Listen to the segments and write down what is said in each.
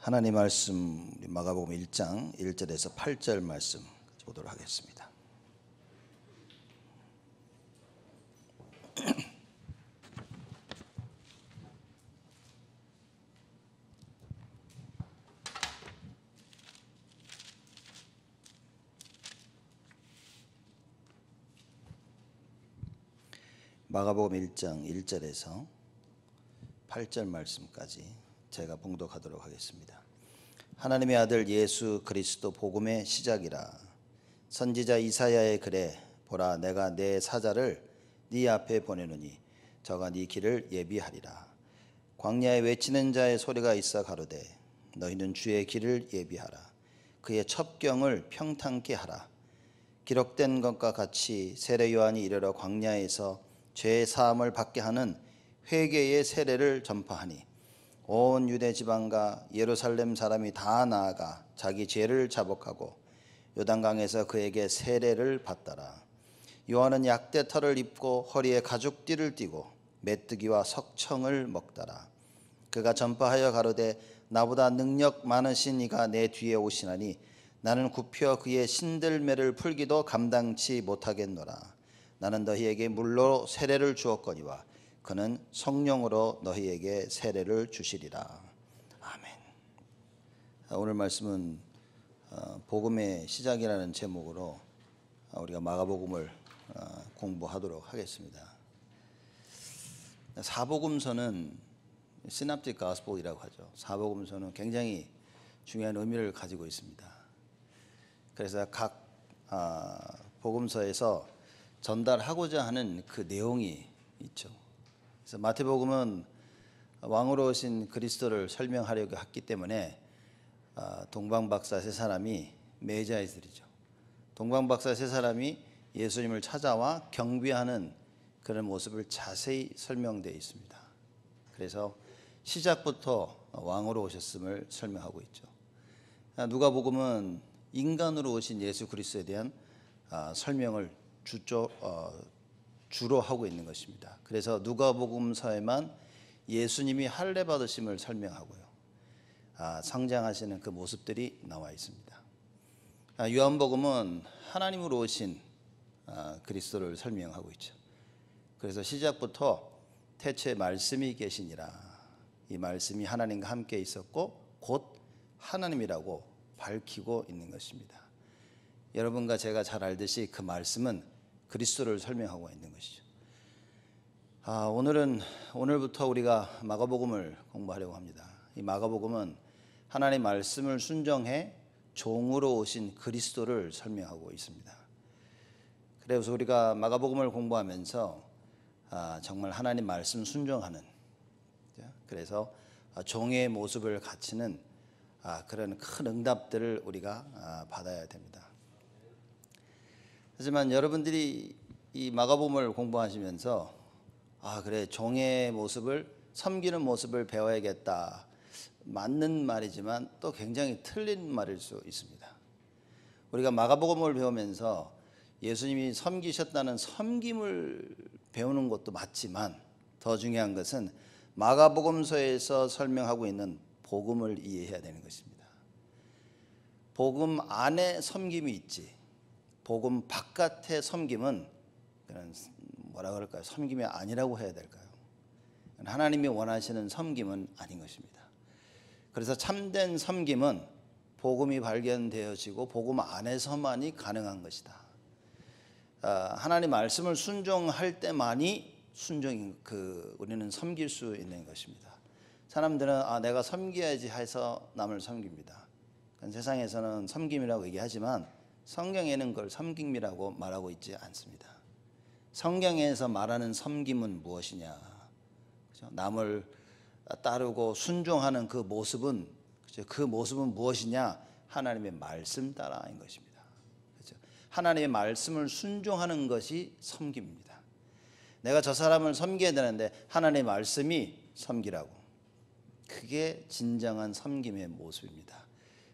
하나님 말씀 마가복음 1장 1절에서 8절 말씀 보도록 하겠습니다. 마가복음 1장 1절에서 8절 말씀까지 제가 봉독하도록 하겠습니다. 하나님의 아들 예수 그리스도 복음의 시작이라. 선지자 이사야의 글에 보라 내가 내 사자를 네 앞에 보내노니 저가 네 길을 예비하리라. 광야에 외치는 자의 소리가 있어 가로되 너희는 주의 길을 예비하라. 그의 첩경을 평탄케 하라. 기록된 것과 같이 세례 요한이 이르러 광야에서 죄 사함을 받게 하는 회개의 세례를 전파하니 온 유대 지방과 예루살렘 사람이 다 나아가 자기 죄를 자복하고 요단강에서 그에게 세례를 받더라. 요한은 약대털을 입고 허리에 가죽띠를 띠고 메뚜기와 석청을 먹더라. 그가 전파하여 가로되 나보다 능력 많으신 이가 내 뒤에 오시나니 나는 굽혀 그의 신들매를 풀기도 감당치 못하겠노라. 나는 너희에게 물로 세례를 주었거니와 그는 성령으로 너희에게 세례를 주시리라. 아멘. 오늘 말씀은 복음의 시작이라는 제목으로 우리가 마가복음을 공부하도록 하겠습니다. 사복음서는 시납틱 가스폴이라고 하죠. 사복음서는 굉장히 중요한 의미를 가지고 있습니다. 그래서 각 복음서에서 전달하고자 하는 그 내용이 있죠. 그래서 마태복음은 왕으로 오신 그리스도를 설명하려고 했기 때문에 동방박사 세 사람이 메자이들이죠. 동방박사 세 사람이 예수님을 찾아와 경배하는 그런 모습을 자세히 설명되어 있습니다. 그래서 시작부터 왕으로 오셨음을 설명하고 있죠. 누가복음은 인간으로 오신 예수 그리스도에 대한 설명을 주로 하고 있는 것입니다. 그래서 누가복음서에만 예수님이 할례 받으심을 설명하고요. 성장하시는 그 모습들이 나와 있습니다. 요한복음은 하나님으로 오신 그리스도를 설명하고 있죠. 그래서 시작부터 태초에 말씀이 계시니라. 이 말씀이 하나님과 함께 있었고 곧 하나님이라고 밝히고 있는 것입니다. 여러분과 제가 잘 알듯이 그 말씀은 그리스도를 설명하고 있는 것이죠. 오늘부터 우리가 마가복음을 공부하려고 합니다. 이 마가복음은 하나님의 말씀을 순종해 종으로 오신 그리스도를 설명하고 있습니다. 그래서 우리가 마가복음을 공부하면서 정말 하나님 말씀 순종하는, 그래서 종의 모습을 갖추는 그런 큰 응답들을 우리가 받아야 됩니다. 하지만 여러분들이 이 마가복음을 공부하시면서 그래 종의 모습을 섬기는 모습을 배워야겠다, 맞는 말이지만 또 굉장히 틀린 말일 수 있습니다. 우리가 마가복음을 배우면서 예수님이 섬기셨다는 섬김을 배우는 것도 맞지만 더 중요한 것은 마가복음서에서 설명하고 있는 복음을 이해해야 되는 것입니다. 복음 안에 섬김이 있지 복음 바깥의 섬김은 그런 뭐라 그럴까요? 섬김이 아니라고 해야 될까요? 하나님이 원하시는 섬김은 아닌 것입니다. 그래서 참된 섬김은 복음이 발견되어지고 복음 안에서만이 가능한 것이다. 하나님 말씀을 순종할 때만이 우리는 섬길 수 있는 것입니다. 사람들은 내가 섬겨야지 해서 남을 섬깁니다. 세상에서는 섬김이라고 얘기하지만 성경에는 그걸 섬김이라고 말하고 있지 않습니다. 성경에서 말하는 섬김은 무엇이냐? 그렇죠? 남을 따르고 순종하는 그 모습은, 그렇죠? 그 모습은 무엇이냐? 하나님의 말씀 따라인 것입니다. 그렇죠? 하나님의 말씀을 순종하는 것이 섬김입니다. 내가 저 사람을 섬겨야 되는데 하나님의 말씀이 섬기라고. 그게 진정한 섬김의 모습입니다.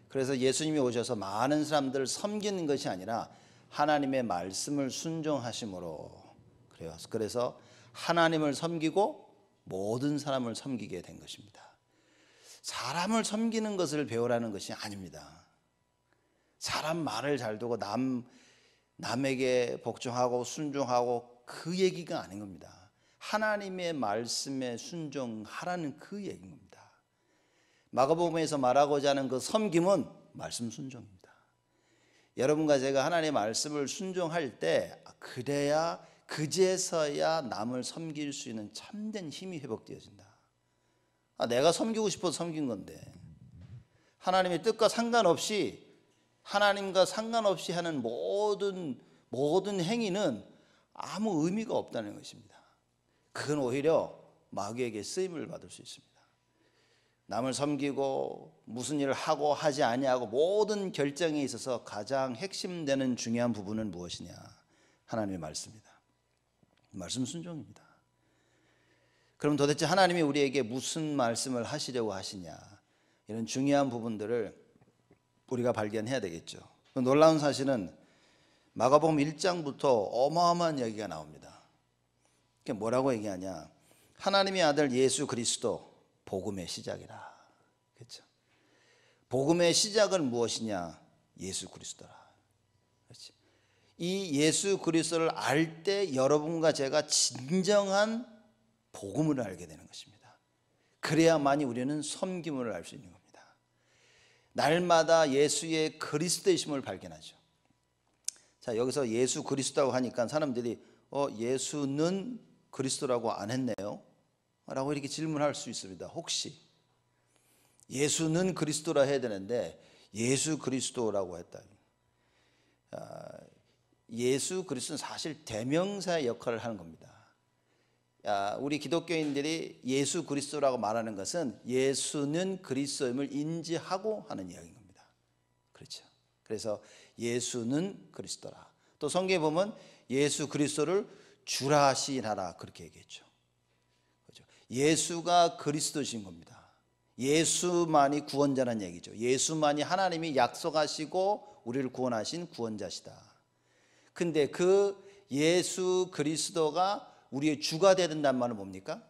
그래서 예수님이 오셔서 많은 사람들을 섬기는 것이 아니라 하나님의 말씀을 순종하심으로, 그래서 하나님을 섬기고 모든 사람을 섬기게 된 것입니다. 사람을 섬기는 것을 배우라는 것이 아닙니다. 사람 말을 잘 듣고 남에게 복종하고 순종하고 그 얘기가 아닌 겁니다. 하나님의 말씀에 순종하라는 그 얘기인 겁니다. 마가복음에서 말하고자 하는 그 섬김은 말씀 순종입니다. 여러분과 제가 하나님의 말씀을 순종할 때 그래야 그제서야 남을 섬길 수 있는 참된 힘이 회복되어진다. 내가 섬기고 싶어서 섬긴 건데 하나님의 뜻과 상관없이 하나님과 상관없이 하는 모든 행위는 아무 의미가 없다는 것입니다. 그건 오히려 마귀에게 쓰임을 받을 수 있습니다. 남을 섬기고 무슨 일을 하고 하지 아니하고 모든 결정에 있어서 가장 핵심되는 중요한 부분은 무엇이냐? 하나님의 말씀입니다. 말씀 순종입니다. 그럼 도대체 하나님이 우리에게 무슨 말씀을 하시려고 하시냐? 이런 중요한 부분들을 우리가 발견해야 되겠죠. 놀라운 사실은 마가복음 1장부터 어마어마한 이야기가 나옵니다. 그게 뭐라고 얘기하냐? 하나님의 아들 예수 그리스도 복음의 시작이라. 그렇죠? 복음의 시작은 무엇이냐? 예수 그리스도라. 그렇지? 이 예수 그리스도를 알 때 여러분과 제가 진정한 복음을 알게 되는 것입니다. 그래야만이 우리는 섬김을 알 수 있는 겁니다. 날마다 예수의 그리스도이심을 발견하죠. 자, 여기서 예수 그리스도라고 하니까 사람들이 예수는 그리스도라고 안 했네요? 라고 이렇게 질문할 수 있습니다. 혹시 예수는 그리스도라 해야 되는데 예수 그리스도라고 했다. 예수 그리스도는 사실 대명사의 역할을 하는 겁니다. 우리 기독교인들이 예수 그리스도라고 말하는 것은 예수는 그리스도임을 인지하고 하는 이야기인 겁니다. 그렇죠. 그래서 예수는 그리스도라. 또 성경에 보면 예수 그리스도를 주라 하시나라 그렇게 얘기했죠. 그렇죠. 예수가 그리스도신 겁니다. 예수만이 구원자라는 얘기죠. 예수만이 하나님이 약속하시고 우리를 구원하신 구원자시다. 근데 그 예수 그리스도가 우리의 주가 되야 된다는 말은 뭡니까?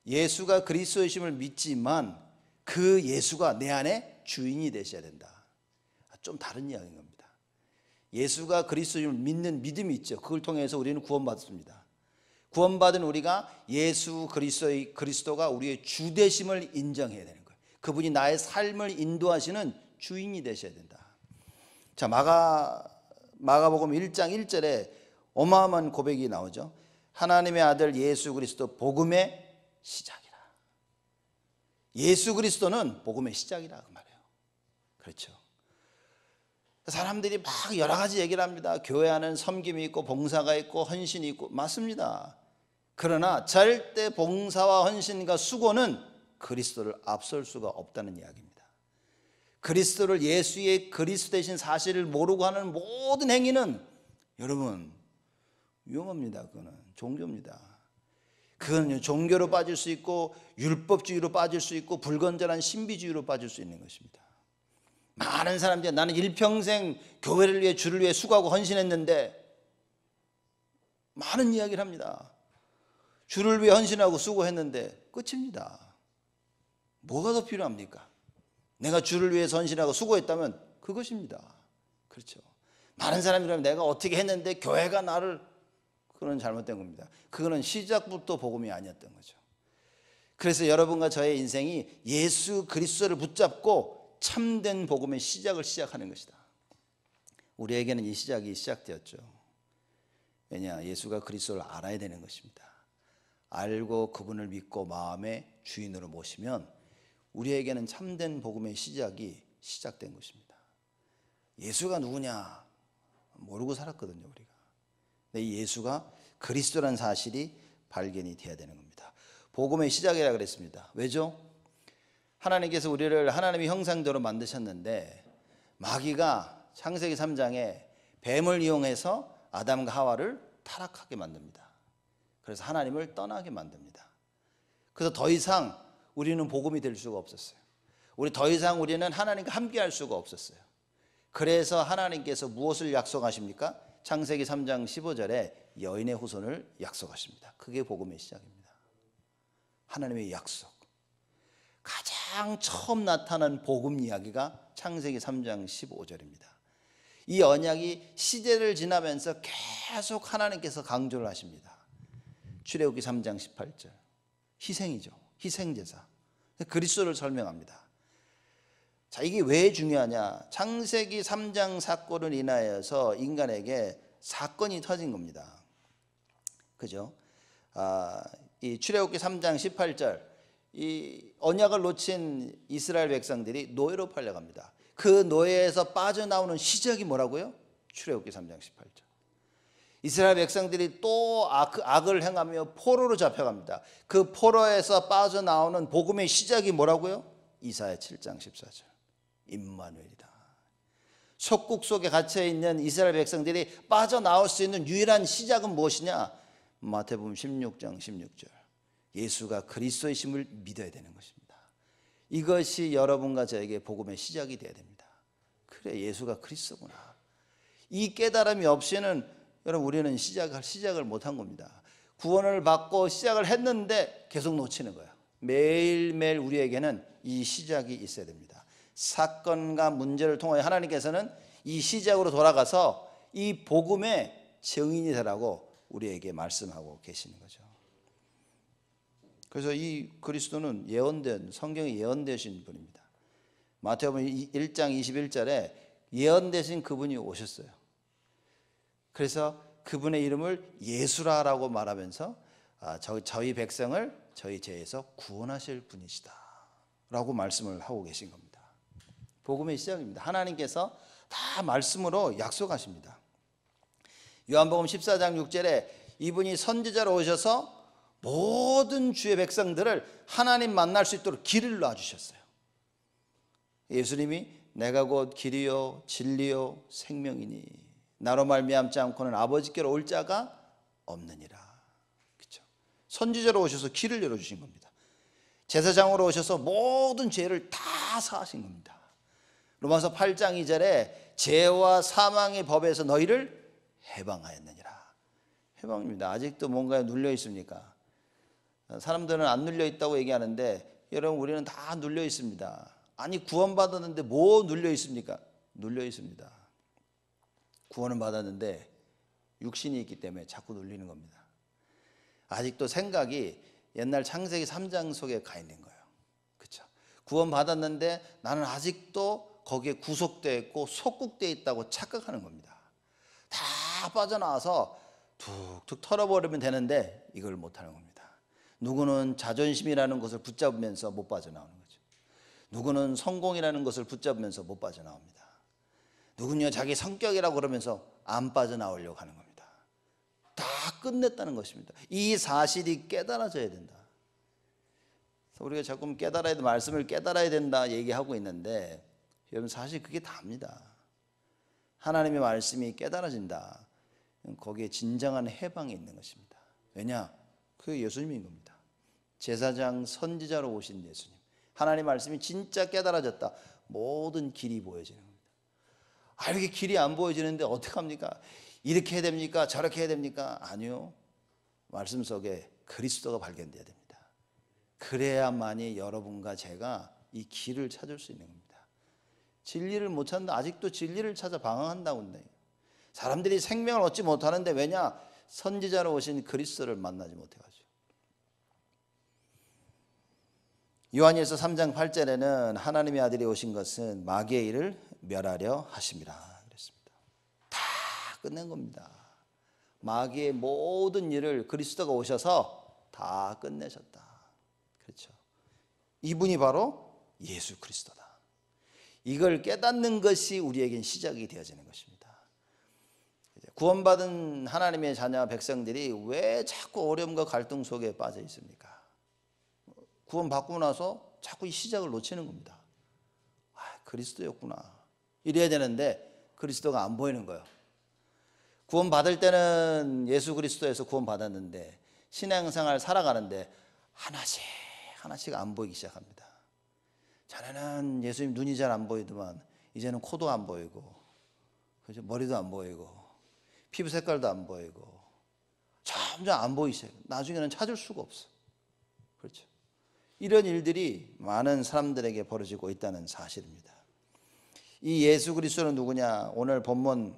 예수가 그리스도이심을 믿지만 그 예수가 내 안에 주인이 되셔야 된다. 좀 다른 이야기인 겁니다. 예수가 그리스도임을 믿는 믿음이 있죠. 그걸 통해서 우리는 구원받습니다. 구원받은 우리가 예수 그리스도가 우리의 주 되심을 인정해야 되는 거예요. 그분이 나의 삶을 인도하시는 주인이 되셔야 된다. 자, 마가복음 1장 1절에 어마어마한 고백이 나오죠. 하나님의 아들 예수 그리스도 복음의 시작이라. 예수 그리스도는 복음의 시작이라 그 말이에요. 그렇죠. 사람들이 막 여러 가지 얘기를 합니다. 교회 안에는 섬김이 있고 봉사가 있고 헌신이 있고 맞습니다. 그러나 절대 봉사와 헌신과 수고는 그리스도를 앞설 수가 없다는 이야기입니다. 그리스도를 예수의 그리스도 되신 사실을 모르고 하는 모든 행위는 여러분 위험합니다. 그거는 종교입니다. 그건 종교로 빠질 수 있고 율법주의로 빠질 수 있고 불건전한 신비주의로 빠질 수 있는 것입니다. 많은 사람들이 나는 일평생 교회를 위해 주를 위해 수고하고 헌신했는데 많은 이야기를 합니다. 주를 위해 헌신하고 수고했는데 끝입니다. 뭐가 더 필요합니까? 내가 주를 위해서 헌신하고 수고했다면 그것입니다. 그렇죠. 많은 사람들이 내가 어떻게 했는데 교회가 나를, 그건 잘못된 겁니다. 그거는 시작부터 복음이 아니었던 거죠. 그래서 여러분과 저의 인생이 예수 그리스도를 붙잡고 참된 복음의 시작을 시작하는 것이다. 우리에게는 이 시작이 시작되었죠. 왜냐? 예수가 그리스도를 알아야 되는 것입니다. 알고 그분을 믿고 마음의 주인으로 모시면 우리에게는 참된 복음의 시작이 시작된 것입니다. 예수가 누구냐 모르고 살았거든요, 우리가. 근데 이 예수가 그리스도라는 사실이 발견이 돼야 되는 겁니다. 복음의 시작이라 그랬습니다. 왜죠? 하나님께서 우리를 하나님의 형상대로 만드셨는데 마귀가 창세기 3장에 뱀을 이용해서 아담과 하와를 타락하게 만듭니다. 그래서 하나님을 떠나게 만듭니다. 그래서 더 이상 우리는 복음이 될 수가 없었어요. 더 이상 우리는 하나님과 함께 할 수가 없었어요. 그래서 하나님께서 무엇을 약속하십니까? 창세기 3장 15절에 여인의 후손을 약속하십니다. 그게 복음의 시작입니다. 하나님의 약속. 가장 처음 나타난 복음 이야기가 창세기 3장 15절입니다. 이 언약이 시대를 지나면서 계속 하나님께서 강조를 하십니다. 출애굽기 3장 18절. 희생이죠. 희생제사. 그리스도를 설명합니다. 자, 이게 왜 중요하냐? 창세기 3장 사건을 인하여서 인간에게 사건이 터진 겁니다. 그죠? 이 출애굽기 3장 18절, 이 언약을 놓친 이스라엘 백성들이 노예로 팔려갑니다. 그 노예에서 빠져나오는 시작이 뭐라고요? 출애굽기 3장 18절. 이스라엘 백성들이 또 악을 행하며 포로로 잡혀갑니다. 그 포로에서 빠져나오는 복음의 시작이 뭐라고요? 이사야 7장 14절. 임마누엘이다. 속국 속에 갇혀있는 이스라엘 백성들이 빠져나올 수 있는 유일한 시작은 무엇이냐? 마태복음 16장 16절. 예수가 그리스도이심을 믿어야 되는 것입니다. 이것이 여러분과 저에게 복음의 시작이 되어야 됩니다. 그래, 예수가 그리스도구나. 이 깨달음이 없이는 여러분 우리는 시작을 못한 겁니다. 구원을 받고 시작을 했는데 계속 놓치는 거예요. 매일매일 우리에게는 이 시작이 있어야 됩니다. 사건과 문제를 통해 하나님께서는 이 시작으로 돌아가서 이 복음의 증인이 되라고 우리에게 말씀하고 계시는 거죠. 그래서 이 그리스도는 예언된, 성경에 예언되신 분입니다. 마태복음 1장 21절에 예언되신 그분이 오셨어요. 그래서 그분의 이름을 예수라라고 말하면서 저희 백성을 저희 죄에서 구원하실 분이시다 라고 말씀을 하고 계신 겁니다. 복음의 시작입니다. 하나님께서 다 말씀으로 약속하십니다. 요한복음 14장 6절에 이분이 선지자로 오셔서 모든 주의 백성들을 하나님 만날 수 있도록 길을 놔주셨어요. 예수님이 내가 곧 길이요 진리요 생명이니 나로 말미암지 않고는 아버지께로 올 자가 없느니라. 그렇죠? 선지자로 오셔서 길을 열어주신 겁니다. 제사장으로 오셔서 모든 죄를 다 사하신 겁니다. 로마서 8장 2절에 죄와 사망의 법에서 너희를 해방하였느니라. 해방입니다. 아직도 뭔가에 눌려 있습니까? 사람들은 안 눌려 있다고 얘기하는데 여러분 우리는 다 눌려 있습니다. 아니 구원받았는데 뭐 눌려 있습니까? 눌려 있습니다. 구원은 받았는데 육신이 있기 때문에 자꾸 눌리는 겁니다. 아직도 생각이 옛날 창세기 3장 속에 가 있는 거예요. 그렇죠? 구원 받았는데 나는 아직도 거기에 구속되어 있고 속국되어 있다고 착각하는 겁니다. 다 빠져나와서 툭툭 털어버리면 되는데 이걸 못하는 겁니다. 누구는 자존심이라는 것을 붙잡으면서 못 빠져나오는 거죠. 누구는 성공이라는 것을 붙잡으면서 못 빠져나옵니다. 누구는요 자기 성격이라고 그러면서 안 빠져나오려고 하는 겁니다. 다 끝냈다는 것입니다. 이 사실이 깨달아져야 된다. 우리가 자꾸 깨달아야 돼, 말씀을 깨달아야 된다 얘기하고 있는데 여러분 사실 그게 답니다. 하나님의 말씀이 깨달아진다. 거기에 진정한 해방이 있는 것입니다. 왜냐? 그게 예수님인 겁니다. 제사장 선지자로 오신 예수님. 하나님의 말씀이 진짜 깨달아졌다. 모든 길이 보여지는 겁니다. 이렇게 길이 안 보여지는데 어떡합니까? 이렇게 해야 됩니까? 저렇게 해야 됩니까? 아니요. 말씀 속에 그리스도가 발견돼야 됩니다. 그래야만이 여러분과 제가 이 길을 찾을 수 있는 겁니다. 진리를 못 찾는다. 아직도 진리를 찾아 방황한다고 한다. 사람들이 생명을 얻지 못하는데 왜냐? 선지자로 오신 그리스도를 만나지 못해가지고. 요한일서 3장 8절에는 하나님의 아들이 오신 것은 마귀의 일을 멸하려 하심이라 그랬습니다. 다 끝낸 겁니다. 마귀의 모든 일을 그리스도가 오셔서 다 끝내셨다. 그렇죠. 이분이 바로 예수 그리스도다. 이걸 깨닫는 것이 우리에겐 시작이 되어지는 것입니다. 구원받은 하나님의 자녀 백성들이 왜 자꾸 어려움과 갈등 속에 빠져 있습니까? 구원받고 나서 자꾸 이 시작을 놓치는 겁니다. 그리스도였구나. 이래야 되는데 그리스도가 안 보이는 거예요. 구원받을 때는 예수 그리스도에서 구원받았는데 신앙생활 살아가는데 하나씩 안 보이기 시작합니다. 전에는 예수님 눈이 잘 안 보이더만 이제는 코도 안 보이고 그죠? 머리도 안 보이고 피부 색깔도 안 보이고 점점 안 보이세요. 나중에는 찾을 수가 없어. 그렇죠? 이런 일들이 많은 사람들에게 벌어지고 있다는 사실입니다. 이 예수 그리스도는 누구냐? 오늘 본문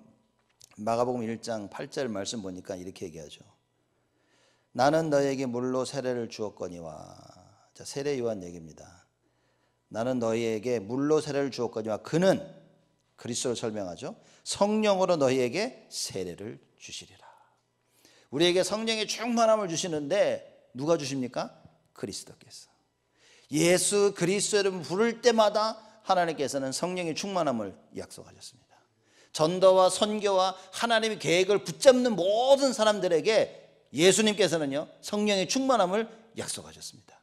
마가복음 1장 8절 말씀 보니까 이렇게 얘기하죠. 나는 너에게 물로 세례를 주었거니와. 자, 세례 요한 얘기입니다. 나는 너희에게 물로 세례를 주었거니와 그는, 그리스도를 설명하죠, 성령으로 너희에게 세례를 주시리라. 우리에게 성령의 충만함을 주시는데 누가 주십니까? 그리스도께서. 예수 그리스도를 부를 때마다 하나님께서는 성령의 충만함을 약속하셨습니다. 전도와 선교와 하나님의 계획을 붙잡는 모든 사람들에게 예수님께서는요, 성령의 충만함을 약속하셨습니다.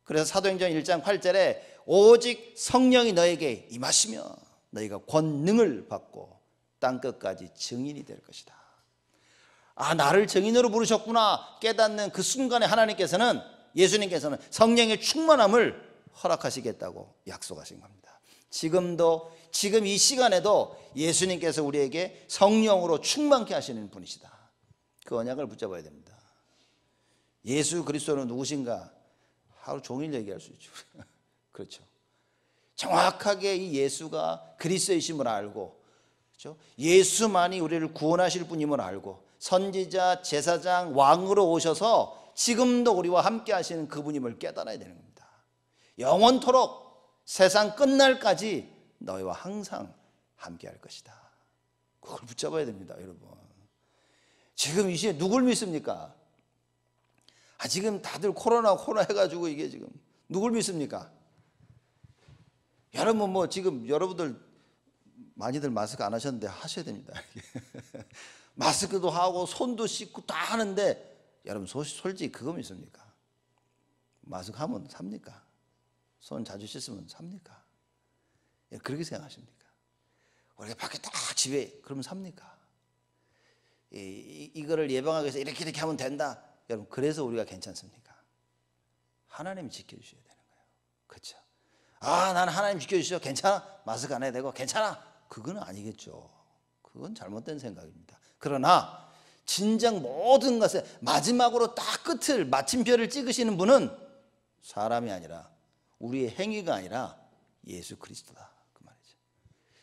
그래서 사도행전 1장 8절에 오직 성령이 너에게 임하시며 너희가 권능을 받고 땅끝까지 증인이 될 것이다. 아, 나를 증인으로 부르셨구나 깨닫는 그 순간에 하나님께서는, 예수님께서는 성령의 충만함을 허락하시겠다고 약속하신 겁니다. 지금 이 시간에도 예수님께서 우리에게 성령으로 충만케 하시는 분이시다. 그 언약을 붙잡아야 됩니다. 예수 그리스도는 누구신가? 하루 종일 얘기할 수 있죠. 그렇죠. 정확하게 이 예수가 그리스도이심을 알고, 그렇죠? 예수만이 우리를 구원하실 분임을 알고, 선지자, 제사장, 왕으로 오셔서 지금도 우리와 함께 하시는 그분임을 깨달아야 되는 겁니다. 영원토록 세상 끝날까지 너희와 항상 함께 할 것이다. 그걸 붙잡아야 됩니다, 여러분. 지금 이 시대에 누굴 믿습니까? 지금 다들 코로나 해가지고 이게 지금 누굴 믿습니까? 여러분 지금 여러분들 많이들 마스크 안 하셨는데 하셔야 됩니다. 마스크도 하고 손도 씻고 다 하는데 여러분 솔직히 그거 믿습니까? 마스크 하면 삽니까? 손 자주 씻으면 삽니까? 그렇게 생각하십니까? 우리가 밖에 딱 집에 그러면 삽니까? 이거를 예방하기 위해서 이렇게 하면 된다. 여러분, 그래서 우리가 괜찮습니까? 하나님이 지켜주셔야 되는 거예요. 그렇죠? 나는 하나님 지켜주시죠. 괜찮아. 마스크 안 해도 되고 괜찮아. 그건 아니겠죠. 그건 잘못된 생각입니다. 그러나 진정 모든 것에 마지막으로 딱 끝을, 마침표를 찍으시는 분은 사람이 아니라, 우리의 행위가 아니라 예수 그리스도다, 그 말이죠.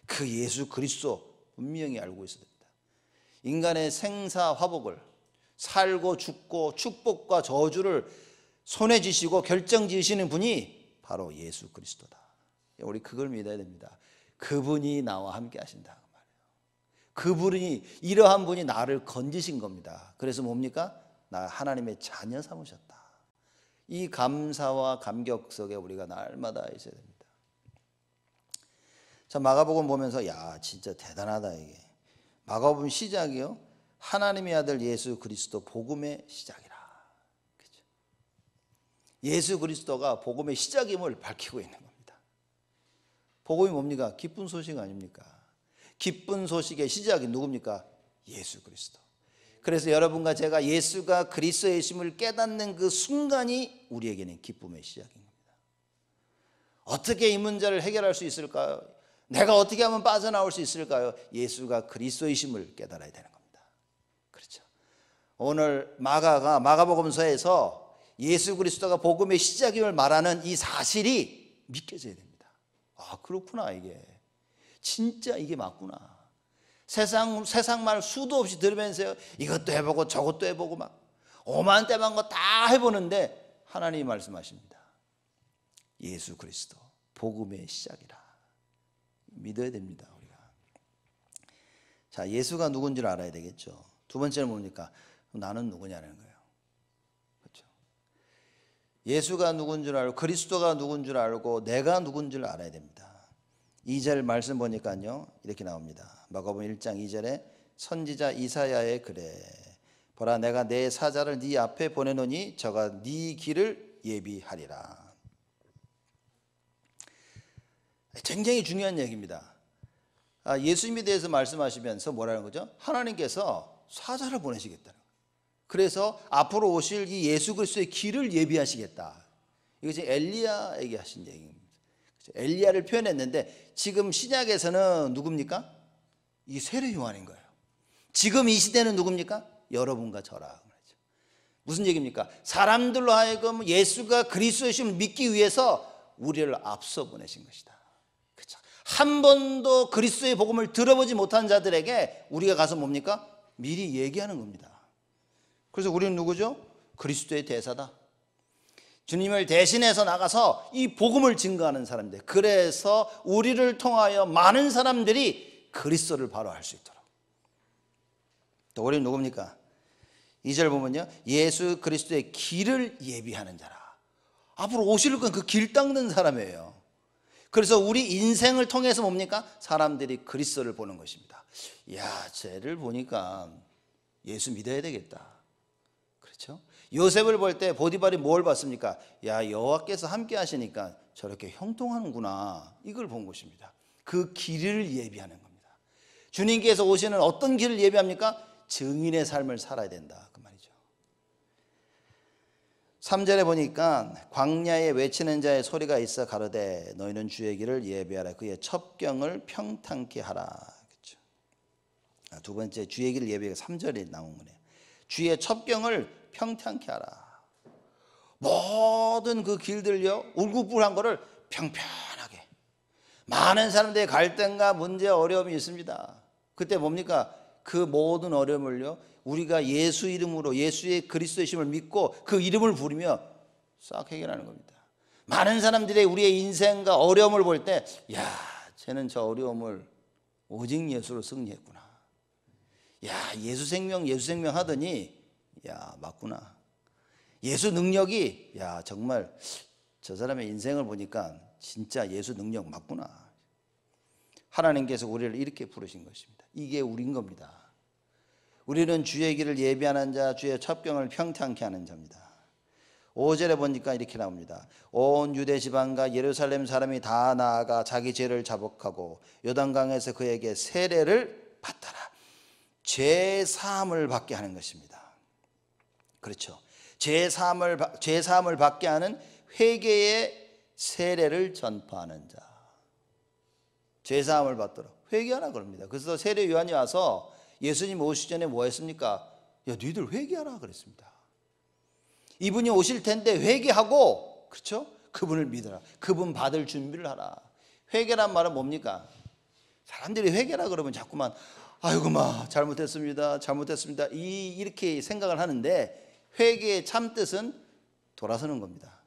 그 예수 그리스도 분명히 알고 있어야 됩니다. 인간의 생사화복을, 살고 죽고 축복과 저주를 손에 쥐시고 결정 지으시는 분이 바로 예수 그리스도다. 우리 그걸 믿어야 됩니다. 그분이 나와 함께 하신다, 그 말이에요. 그분이, 이러한 분이 나를 건지신 겁니다. 그래서 뭡니까? 나 하나님의 자녀 삼으셨다. 이 감사와 감격 속에 우리가 날마다 있어야 됩니다. 자, 마가복음 보면서 야, 진짜 대단하다 이게. 마가복음 시작이요, 하나님의 아들 예수 그리스도 복음의 시작이라. 그렇죠? 예수 그리스도가 복음의 시작임을 밝히고 있는 겁니다. 복음이 뭡니까? 기쁜 소식 아닙니까? 기쁜 소식의 시작이 누굽니까? 예수 그리스도. 그래서 여러분과 제가 예수가 그리스도의 심을 깨닫는 그 순간이 우리에게는 기쁨의 시작인 겁니다. 어떻게 이 문제를 해결할 수 있을까요? 내가 어떻게 하면 빠져나올 수 있을까요? 예수가 그리스도의 심을 깨달아야 되는 겁니다. 그렇죠. 오늘 마가복음서에서 예수 그리스도가 복음의 시작임을 말하는 이 사실이 믿겨져야 됩니다. 그렇구나, 이게 진짜 이게 맞구나. 세상 말 수도 없이 들으면서 이것도 해보고 저것도 해보고 막 오만때만 거 다 해보는데 하나님이 말씀하십니다. 예수 그리스도 복음의 시작이라. 믿어야 됩니다, 우리가. 자, 예수가 누군지를 알아야 되겠죠. 두 번째는 뭡니까? 나는 누구냐는 거예요. 그렇죠? 예수가 누군 줄 알고, 그리스도가 누군 줄 알고, 내가 누군 줄 알아야 됩니다. 2절 말씀 보니까요, 이렇게 나옵니다. 마가복음 1장 2절에 선지자 이사야의 글에 보라, 내가 내 사자를 네 앞에 보내노니 저가 네 길을 예비하리라. 굉장히 중요한 얘기입니다. 예수님에 대해서 말씀하시면서 뭐라는 거죠? 하나님께서 사자를 보내시겠다는 거예요. 그래서 앞으로 오실 이 예수 그리스도의 길을 예비하시겠다. 이것이 엘리야에게 하신 얘기입니다. 엘리야를 표현했는데 지금 신약에서는 누굽니까? 이 세례 요한인 거예요. 지금 이 시대는 누굽니까? 여러분과 저라. 무슨 얘기입니까? 사람들로 하여금 예수가 그리스도이심을 믿기 위해서 우리를 앞서 보내신 것이다. 그렇죠? 한 번도 그리스도의 복음을 들어보지 못한 자들에게 우리가 가서 뭡니까? 미리 얘기하는 겁니다. 그래서 우리는 누구죠? 그리스도의 대사다. 주님을 대신해서 나가서 이 복음을 증거하는 사람들. 그래서 우리를 통하여 많은 사람들이 그리스도를 바로 알 수 있도록. 또 우리는 누굽니까? 2절 보면요, 예수 그리스도의 길을 예비하는 자라. 앞으로 오실 건 그 길 닦는 사람이에요. 그래서 우리 인생을 통해서 뭡니까? 사람들이 그리스도를 보는 것입니다. 야, 쟤를 보니까 예수 믿어야 되겠다. 그렇죠? 요셉을 볼 때 보디발이 뭘 봤습니까? 야, 여호와께서 함께 하시니까 저렇게 형통하는구나. 이걸 본 것입니다. 그 길을 예비하는 겁니다. 주님께서 오시는 어떤 길을 예비합니까? 증인의 삶을 살아야 된다, 그 말이죠. 3절에 보니까 광야에 외치는 자의 소리가 있어 가로되 너희는 주의 길을 예비하라. 그의 첩경을 평탄케 하라. 그렇죠? 두 번째 주의 길을 예비하라. 3절에 나온 거네요. 주의 첩경을 평탄케 하라. 모든 그 길들요, 울긋불긋한 거를 평평하게. 많은 사람들의 갈등과 문제, 어려움이 있습니다. 그때 뭡니까? 그 모든 어려움을요, 우리가 예수 이름으로 예수의 그리스도의 심을 믿고 그 이름을 부르며 싹 해결하는 겁니다. 많은 사람들이 우리의 인생과 어려움을 볼 때, 야, 쟤는 저 어려움을 오직 예수로 승리했구나. 야, 예수 생명 하더니, 야, 맞구나. 예수 능력이, 야, 정말 저 사람의 인생을 보니까 진짜 예수 능력 맞구나. 하나님께서 우리를 이렇게 부르신 것입니다. 이게 우린 겁니다. 우리는 주의 길을 예비하는 자, 주의 첩경을 평탄케 하는 자입니다. 5절에 보니까 이렇게 나옵니다. 온 유대 지방과 예루살렘 사람이 다 나아가 자기 죄를 자복하고 요단강에서 그에게 세례를 받더라. 죄 사함을 받게 하는 것입니다. 그렇죠. 죄 사함을 받게 하는 회개의 세례를 전파하는 자. 죄 사함을 받도록 회개하라 그럽니다. 그래서 세례 요한이 와서 예수님 오시기 전에 뭐 했습니까? 야, 너희들 회개하라 그랬습니다. 이분이 오실 텐데 회개하고, 그렇죠? 그분을 믿어라. 그분 받을 준비를 하라. 회개란 말은 뭡니까? 사람들이 회개라 그러면 자꾸만 아이고 마 잘못했습니다. 이렇게 생각을 하는데, 회개의 참 뜻은 돌아서는 겁니다.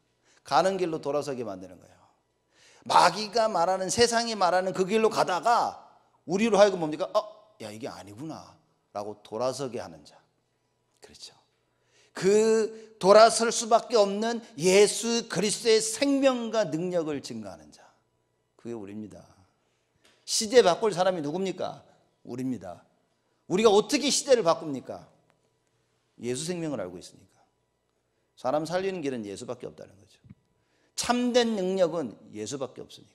가는 길로 돌아서게 만드는 거예요. 마귀가 말하는, 세상이 말하는 그 길로 가다가 우리로 하여금 뭡니까? 야, 이게 아니구나 라고 돌아서게 하는 자. 그렇죠. 그 돌아설 수밖에 없는 예수 그리스도의 생명과 능력을 증거하는 자. 그게 우리입니다. 시대 바꿀 사람이 누굽니까? 우리입니다. 우리가 어떻게 시대를 바꿉니까? 예수 생명을 알고 있으니까. 사람 살리는 길은 예수밖에 없다는 거죠. 참된 능력은 예수밖에 없으니까.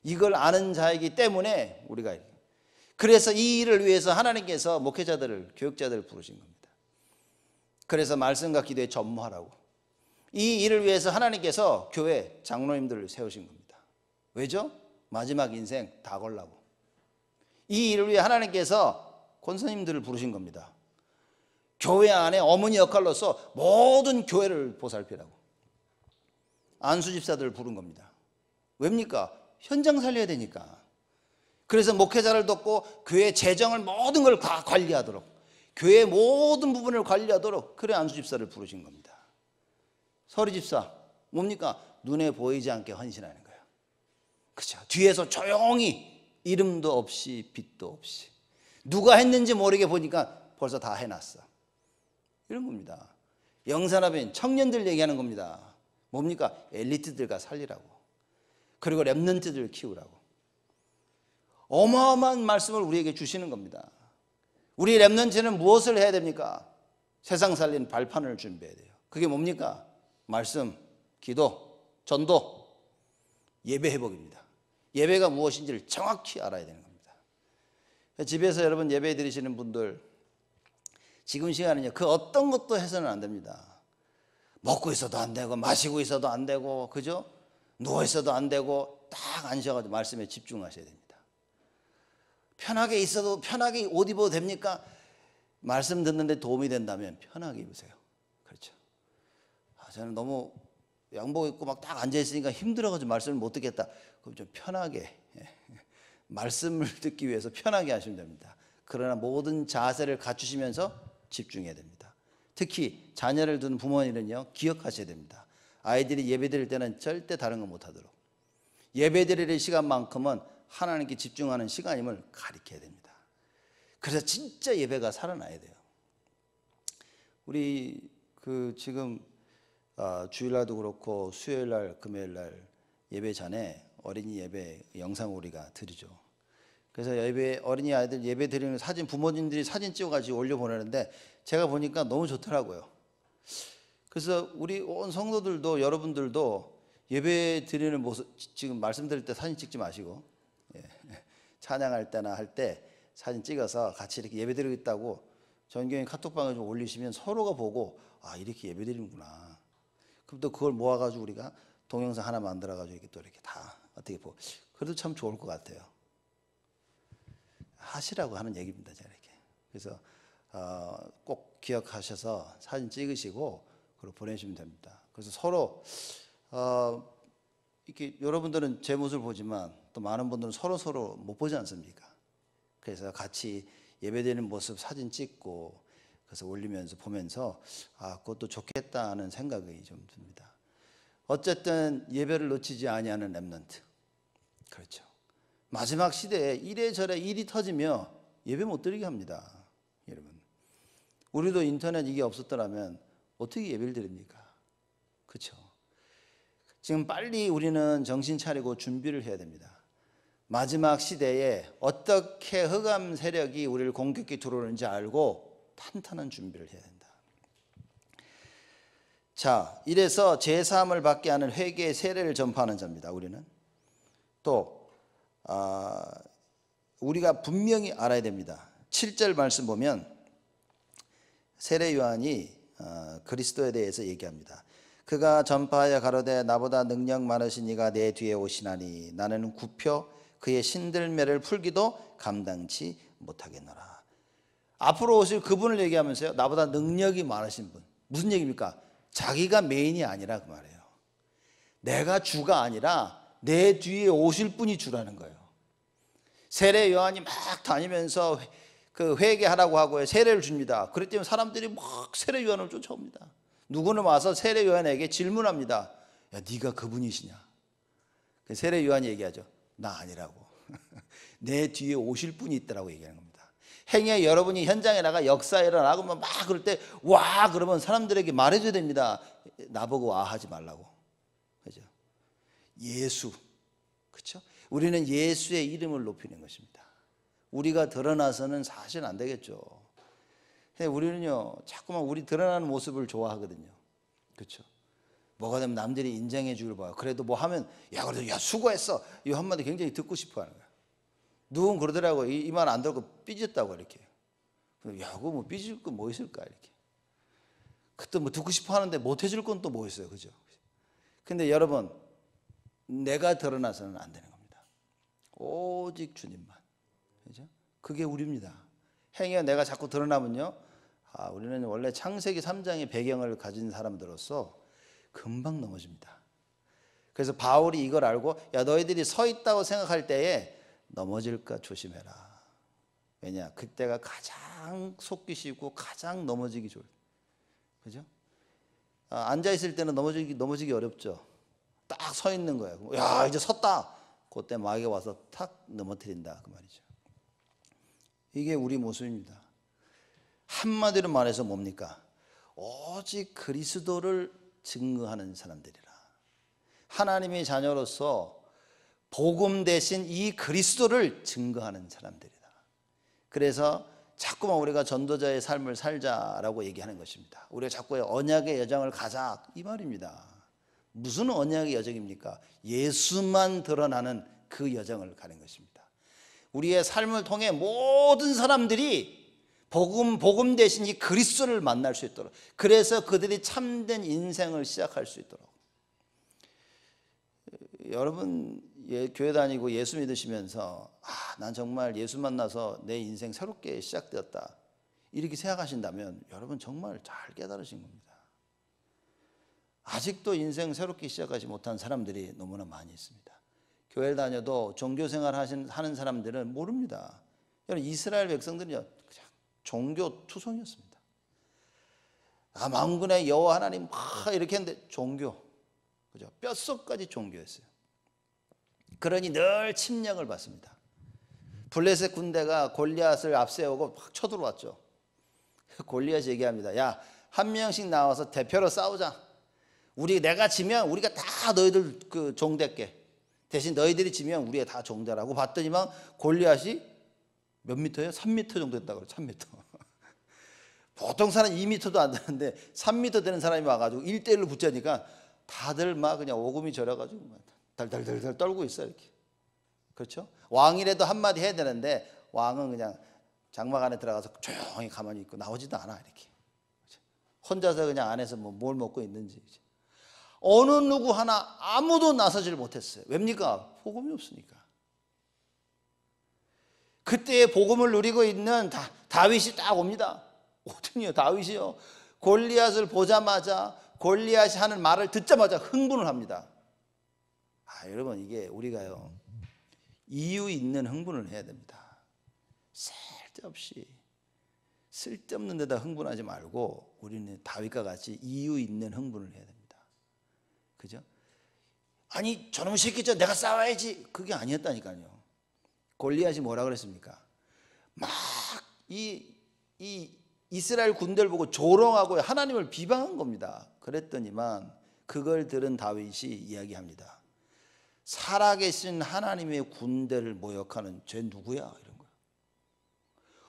이걸 아는 자이기 때문에 우리가, 그래서 이 일을 위해서 하나님께서 목회자들을, 교육자들을 부르신 겁니다. 그래서 말씀과 기도에 전무하라고. 이 일을 위해서 하나님께서 교회 장로님들을 세우신 겁니다. 왜죠? 마지막 인생 다 걸라고. 이 일을 위해 하나님께서 권사님들을 부르신 겁니다. 교회 안에 어머니 역할로서 모든 교회를 보살피라고. 안수 집사들을 부른 겁니다. 왜입니까? 현장 살려야 되니까. 그래서 목회자를 돕고 교회 재정을 모든 걸 다 관리하도록, 교회 모든 부분을 관리하도록, 그래 안수 집사를 부르신 겁니다. 서리 집사 뭡니까? 눈에 보이지 않게 헌신하는 거예요. 그렇죠. 뒤에서 조용히, 이름도 없이 빛도 없이, 누가 했는지 모르게 보니까 벌써 다 해놨어. 이런 겁니다. 영산업인 청년들 얘기하는 겁니다. 뭡니까? 엘리트들과 살리라고. 그리고 렘넌트들을 키우라고. 어마어마한 말씀을 우리에게 주시는 겁니다. 우리 렘넌트는 무엇을 해야 됩니까? 세상 살리는 발판을 준비해야 돼요. 그게 뭡니까? 말씀, 기도, 전도, 예배 회복입니다. 예배가 무엇인지를 정확히 알아야 되는 겁니다. 집에서 여러분 예배 드리시는 분들, 지금 시간은요, 그 어떤 것도 해서는 안 됩니다. 먹고 있어도 안 되고, 마시고 있어도 안 되고, 그죠? 누워 있어도 안 되고, 딱 앉으셔가지고 말씀에 집중하셔야 됩니다. 편하게 있어도, 편하게 옷 입어도 됩니까? 말씀 듣는데 도움이 된다면 편하게 입으세요. 저는 너무 양복 입고 막 딱 앉아 있으니까 힘들어가지고 말씀을 못 듣겠다. 그럼 좀 편하게 말씀을 듣기 위해서 편하게 하시면 됩니다. 그러나 모든 자세를 갖추시면서 집중해야 됩니다. 특히 자녀를 둔 부모님은요, 기억하셔야 됩니다. 아이들이 예배 드릴 때는 절대 다른 거 못하도록 예배 드릴 시간만큼은 하나님께 집중하는 시간임을 가르쳐야 됩니다. 그래서 진짜 예배가 살아나야 돼요. 우리 지금 주일날도 그렇고 수요일날, 금요일날 예배 전에 어린이 예배 영상 우리가 드리죠. 그래서 어린이 아이들 예배 드리는 사진 부모님들이 사진 찍어가지고 올려 보내는데 제가 보니까 너무 좋더라고요. 그래서 우리 온 성도들도 여러분들도 예배 드리는 모습 지금 말씀드릴 때 사진 찍지 마시고 찬양할 때나 할 때 사진 찍어서 같이 이렇게 예배 드리고 있다고 전교인 카톡방에 좀 올리시면 서로가 보고 이렇게 예배 드리는구나. 그럼 또 그걸 모아가지고 우리가 동영상 하나 만들어가지고 이렇게 또 이렇게 다 어떻게 보고 그래도 참 좋을 것 같아요. 하시라고 하는 얘기입니다, 제가 이렇게. 그래서 꼭 기억하셔서 사진 찍으시고 그리고 보내주시면 됩니다. 그래서 서로 이렇게 여러분들은 제 모습을 보지만 또 많은 분들은 서로 못 보지 않습니까? 그래서 같이 예배드리는 모습 사진 찍고 그래서 올리면서 보면서 그것도 좋겠다 하는 생각이 좀 듭니다. 어쨌든 예배를 놓치지 아니하는 렘넌트. 그렇죠. 마지막 시대에 이래저래 일이 터지며 예배 못 드리게 합니다. 여러분, 우리도 인터넷 이게 없었더라면 어떻게 예배를 드립니까? 그렇죠. 지금 빨리 우리는 정신 차리고 준비를 해야 됩니다. 마지막 시대에 어떻게 흑암 세력이 우리를 공격해 들어오는지 알고 탄탄한 준비를 해야 된다. 자, 이래서 제3을 받게 하는 회개의 세례를 전파하는 자입니다. 우리는 또 우리가 분명히 알아야 됩니다. 7절 말씀 보면 세례 요한이 그리스도에 대해서 얘기합니다. 그가 전파하여 가로되 나보다 능력 많으신 이가 내 뒤에 오시나니 나는 굽혀 그의 신들매를 풀기도 감당치 못하겠노라. 앞으로 오실 그분을 얘기하면서요, 나보다 능력이 많으신 분. 무슨 얘기입니까? 자기가 메인이 아니라 그 말이에요. 내가 주가 아니라 내 뒤에 오실 분이 주라는 거예요. 세례 요한이 막 다니면서 그 회개하라고 하고 세례를 줍니다. 그랬더니 사람들이 막 세례 요한을 쫓아옵니다. 누구는 와서 세례 요한에게 질문합니다. 야, 네가 그분이시냐? 세례 요한이 얘기하죠. 나 아니라고. 내 뒤에 오실 분이 있다라고 얘기하는 겁니다. 행여 여러분이 현장에 나가 역사에 일어나고 막 그럴 때 와 그러면 사람들에게 말해줘야 됩니다. 나보고 와 하지 말라고. 그죠? 예수. 그렇죠? 우리는 예수의 이름을 높이는 것입니다. 우리가 드러나서는 사실 안 되겠죠. 우리는요 자꾸만 우리 드러나는 모습을 좋아하거든요. 그렇죠? 뭐가 되면 남들이 인정해 주길 봐요. 그래도 뭐 하면 그래도 수고했어. 이 한마디 굉장히 듣고 싶어 하는 거야. 누군 그러더라고. 이 말 안 듣고 삐졌다고 이렇게. 그거 뭐 삐질 건 뭐 있을까 이렇게. 그때 뭐 듣고 싶어 하는데 못 해줄 건 또 뭐 있어요. 그죠? 근데 여러분, 내가 드러나서는 안 되는 겁니다. 오직 주님만. 그죠? 그게 우리입니다. 행여 내가 자꾸 드러나면요. 우리는 원래 창세기 3장의 배경을 가진 사람들로서 금방 넘어집니다. 그래서 바울이 이걸 알고 너희들이 서 있다고 생각할 때에 넘어질까 조심해라. 왜냐? 그때가 가장 속기 쉽고 가장 넘어지기 좋을. 그죠? 앉아 있을 때는 넘어지기 어렵죠. 딱 서 있는 거예요. 이제 섰다. 그때 마귀가 와서 탁 넘어뜨린다 그 말이죠. 이게 우리 모습입니다. 한마디로 말해서 뭡니까? 오직 그리스도를 증거하는 사람들이라. 하나님의 자녀로서 복음 대신 이 그리스도를 증거하는 사람들이다. 그래서 자꾸만 우리가 전도자의 삶을 살자라고 얘기하는 것입니다. 우리가 자꾸 언약의 여정을 가자 이 말입니다. 무슨 언약의 여정입니까? 예수만 드러나는 그 여정을 가는 것입니다. 우리의 삶을 통해 모든 사람들이 복음 대신 이 그리스도를 만날 수 있도록, 그래서 그들이 참된 인생을 시작할 수 있도록. 여러분 교회 다니고 예수 믿으시면서 난 정말 예수 만나서 내 인생 새롭게 시작되었다 이렇게 생각하신다면 여러분 정말 잘 깨달으신 겁니다. 아직도 인생 새롭게 시작하지 못한 사람들이 너무나 많이 있습니다. 교회를 다녀도 종교생활 하는 사람들은 모릅니다. 여러분, 이스라엘 백성들은요, 그냥 종교 투성이었습니다. 만군의 여호와 하나님 막 이렇게 했는데 종교, 그죠? 뼛속까지 종교였어요. 그러니 늘 침략을 받습니다. 블레셋 군대가 골리앗을 앞세우고 막 쳐들어왔죠. 골리앗이 얘기합니다. 야, 한 명씩 나와서 대표로 싸우자. 내가 지면 우리가 다 너희들 종 될게. 대신 너희들이 지면 우리가 다 종되라고. 봤더니만 골리앗이 몇 미터예요? 3미터 정도 됐다고 그래요. 3미터. 보통 사람 2미터도 안 되는데 3미터 되는 사람이 와가지고 1대1로 붙자니까 다들 막 그냥 오금이 저려가지고 달달달달 떨고 있어요. 이렇게. 그렇죠? 왕이라도 한마디 해야 되는데 왕은 그냥 장막 안에 들어가서 조용히 가만히 있고 나오지도 않아. 이렇게. 혼자서 그냥 안에서 뭘 먹고 있는지. 어느 누구 하나 아무도 나서질 못했어요. 왜입니까? 복음이 없으니까. 그때의 복음을 누리고 있는 다윗이 딱 옵니다. 오더니요, 다윗이요, 골리앗을 보자마자, 골리앗이 하는 말을 듣자마자 흥분을 합니다. 여러분, 이게 우리가요, 이유 있는 흥분을 해야 됩니다. 쓸데없는 데다 흥분하지 말고 우리는 다윗과 같이 이유 있는 흥분을 해야 됩니다. 그죠? 아니, 저놈의 새끼 내가 싸워야지. 그게 아니었다니까요. 골리앗이 뭐라 그랬습니까? 막 이 이스라엘 군대를 보고 조롱하고 하나님을 비방한 겁니다. 그랬더니만 그걸 들은 다윗이 이야기합니다. 살아계신 하나님의 군대를 모욕하는 쟤 누구야? 이런 거예요.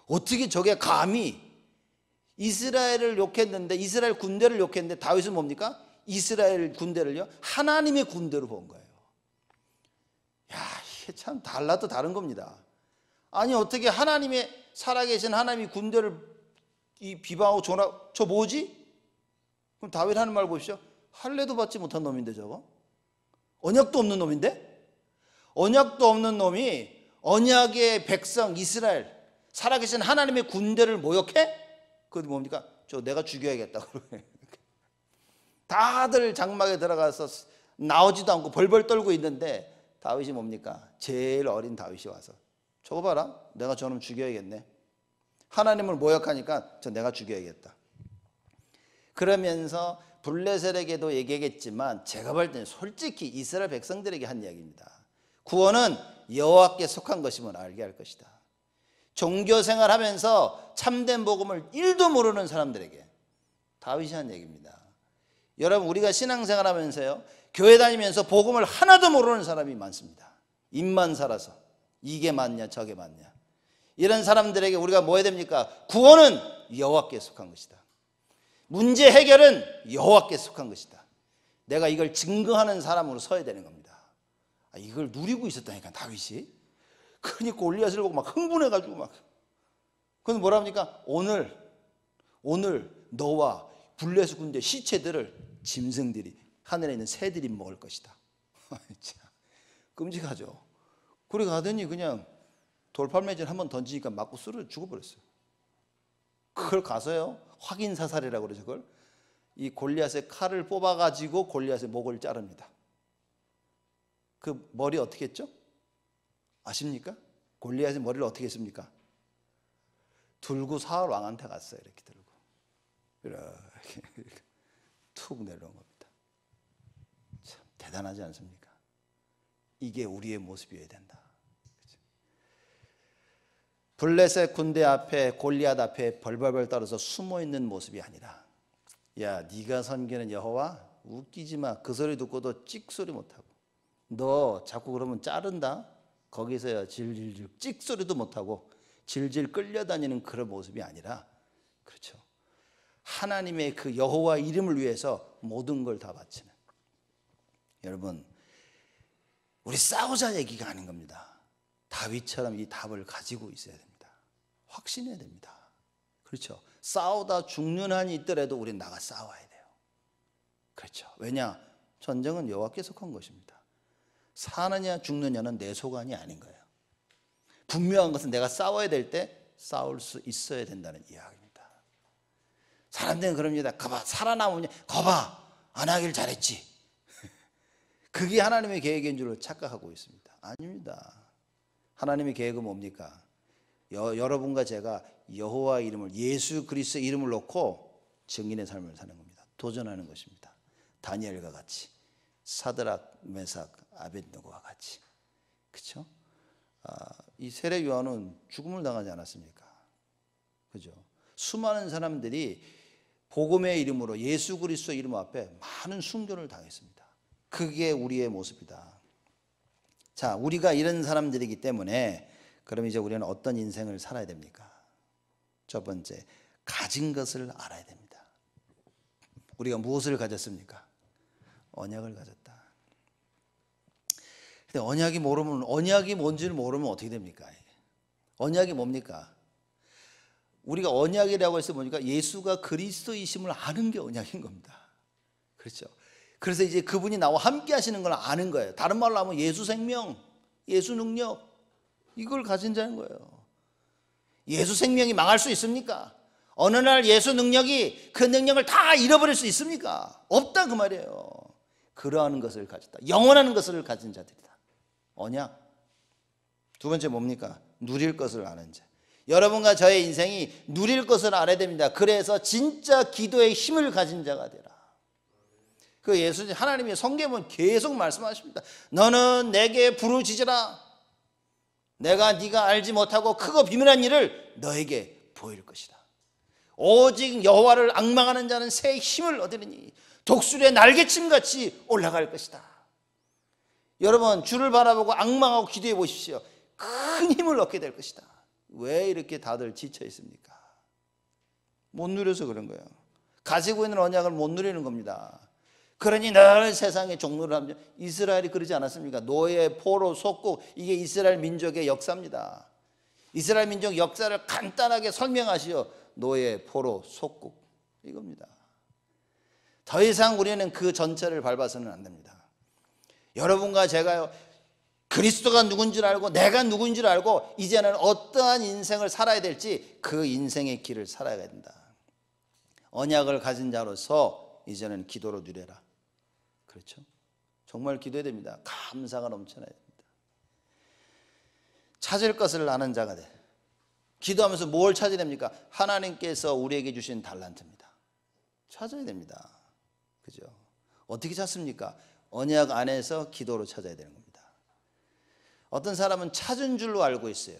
어떻게 저게 감히 이스라엘을 욕했는데, 이스라엘 군대를 욕했는데 다윗은 뭡니까? 이스라엘 군대를요, 하나님의 군대로 본 거예요. 야, 이게 참 달라도 다른 겁니다. 아니, 어떻게 하나님의, 살아계신 하나님의 군대를 비방하고 저 뭐지? 그럼 다윗 하는 말 보십시오. 할례도 받지 못한 놈인데 저거? 언약도 없는 놈인데? 언약도 없는 놈이 언약의 백성 이스라엘, 살아계신 하나님의 군대를 모욕해? 그게 뭡니까? 내가 죽여야겠다. 다들 장막에 들어가서 나오지도 않고 벌벌 떨고 있는데 다윗이 뭡니까? 제일 어린 다윗이 와서 저거 봐라, 내가 저놈 죽여야겠네. 하나님을 모욕하니까 내가 죽여야겠다. 그러면서 블레셋에게도 얘기했지만 제가 볼 때는 솔직히 이스라엘 백성들에게 한 이야기입니다. 구원은 여호와께 속한 것임을 알게 할 것이다. 종교생활하면서 참된 복음을 1도 모르는 사람들에게 다윗이 한 얘기입니다. 여러분, 우리가 신앙생활하면서요, 교회 다니면서 복음을 하나도 모르는 사람이 많습니다. 입만 살아서 이게 맞냐 저게 맞냐. 이런 사람들에게 우리가 뭐 해야 됩니까? 구원은 여호와께 속한 것이다. 문제 해결은 여호와께 속한 것이다. 내가 이걸 증거하는 사람으로 서야 되는 겁니다. 이걸 누리고 있었다니까 다윗이. 그러니까 골리앗을 보고 막 흥분해가지고 막. 그래서 뭐라 합니까? 오늘 너와 블레셋 군대 시체들을 짐승들이, 하늘에 있는 새들이 먹을 것이다. 끔찍하죠. 그래 가더니 그냥 돌팔매질 한번 던지니까 맞고 쓰러져 죽어버렸어요. 그걸 가서요, 확인 사살이라고 그러죠. 그걸 이 골리앗의 칼을 뽑아가지고 골리앗의 목을 자릅니다. 그 머리 어떻게 했죠? 아십니까? 골리앗의 머리를 어떻게 했습니까? 들고 사울 왕한테 갔어요. 이렇게 들고 이렇게 툭 내려온 겁니다. 참 대단하지 않습니까? 이게 우리의 모습이어야 된다. 그렇죠? 블레셋 군대 앞에, 골리앗 앞에 벌벌벌 떨어서 숨어있는 모습이 아니라, 야, 네가 섬기는 여호와? 웃기지 마. 그 소리 듣고도 찍소리 못하고, 너 자꾸 그러면 자른다? 거기서야 질질질 찍소리도 못하고 질질 끌려다니는 그런 모습이 아니라, 그렇죠, 하나님의 그 여호와 이름을 위해서 모든 걸 다 바치는. 여러분, 우리 싸우자 얘기가 아닌 겁니다. 다윗처럼 이 답을 가지고 있어야 됩니다. 확신해야 됩니다. 그렇죠. 싸우다 죽는 한이 있더라도 우리는 나가 싸워야 돼요. 그렇죠. 왜냐? 전쟁은 여호와께 속한 것입니다. 사느냐 죽느냐는 내 소관이 아닌 거예요. 분명한 것은 내가 싸워야 될 때 싸울 수 있어야 된다는 이야기입니다. 사람들은 그럽니다. 거봐, 살아남으냐? 거봐, 안 하길 잘했지. 그게 하나님의 계획인 줄 착각하고 있습니다. 아닙니다. 하나님의 계획은 뭡니까? 여러분과 제가 여호와 이름을, 예수 그리스도의 이름을 놓고 증인의 삶을 사는 겁니다. 도전하는 것입니다. 다니엘과 같이, 사드락, 메삭, 아벳느고와 같이. 그렇죠? 이 세례 요한은 죽음을 당하지 않았습니까? 그죠? 수많은 사람들이 복음의 이름으로, 예수 그리스도의 이름 앞에 많은 순교를 당했습니다. 그게 우리의 모습이다. 자, 우리가 이런 사람들이기 때문에 그럼 이제 우리는 어떤 인생을 살아야 됩니까? 첫 번째, 가진 것을 알아야 됩니다. 우리가 무엇을 가졌습니까? 언약을 가졌다. 근데 언약이 뭔지를 모르면 어떻게 됩니까? 언약이 뭡니까? 우리가 언약이라고 해서 보니까 예수가 그리스도이심을 아는 게 언약인 겁니다. 그렇죠? 그래서 이제 그분이 나와 함께 하시는 걸 아는 거예요. 다른 말로 하면 예수 생명, 예수 능력, 이걸 가진 자인 거예요. 예수 생명이 망할 수 있습니까? 어느 날 예수 능력이 그 능력을 다 잃어버릴 수 있습니까? 없다 그 말이에요. 그러한 것을 가졌다. 영원한 것을 가진 자들이다. 언약. 두 번째 뭡니까? 누릴 것을 아는 자. 여러분과 저의 인생이 누릴 것을 알아야 됩니다. 그래서 진짜 기도의 힘을 가진 자가 되라. 그 예수님, 하나님의 성경은 계속 말씀하십니다. 너는 내게 부르짖으라. 내가 네가 알지 못하고 크고 비밀한 일을 너에게 보일 것이다. 오직 여호와를 앙망하는 자는 새 힘을 얻으리니 독수리의 날개침같이 올라갈 것이다. 여러분, 주를 바라보고 앙망하고 기도해 보십시오. 큰 힘을 얻게 될 것이다. 왜 이렇게 다들 지쳐 있습니까? 못 누려서 그런 거예요. 가지고 있는 언약을 못 누리는 겁니다. 그러니 늘 세상의 종로를 하면, 이스라엘이 그러지 않았습니까? 노예, 포로, 속국, 이게 이스라엘 민족의 역사입니다. 이스라엘 민족 역사를 간단하게 설명하시오. 노예, 포로, 속국, 이겁니다. 더 이상 우리는 그 전체를 밟아서는 안 됩니다. 여러분과 제가요, 그리스도가 누군지 알고 내가 누군지 알고 이제는 어떠한 인생을 살아야 될지 그 인생의 길을 살아야 된다. 언약을 가진 자로서 이제는 기도로 누려라. 그렇죠? 정말 기도해야 됩니다. 감사가 넘쳐나야 됩니다. 찾을 것을 아는 자가 돼. 기도하면서 뭘 찾아야 됩니까? 하나님께서 우리에게 주신 달란트입니다. 찾아야 됩니다. 그죠? 어떻게 찾습니까? 언약 안에서 기도로 찾아야 되는 겁니다. 어떤 사람은 찾은 줄로 알고 있어요.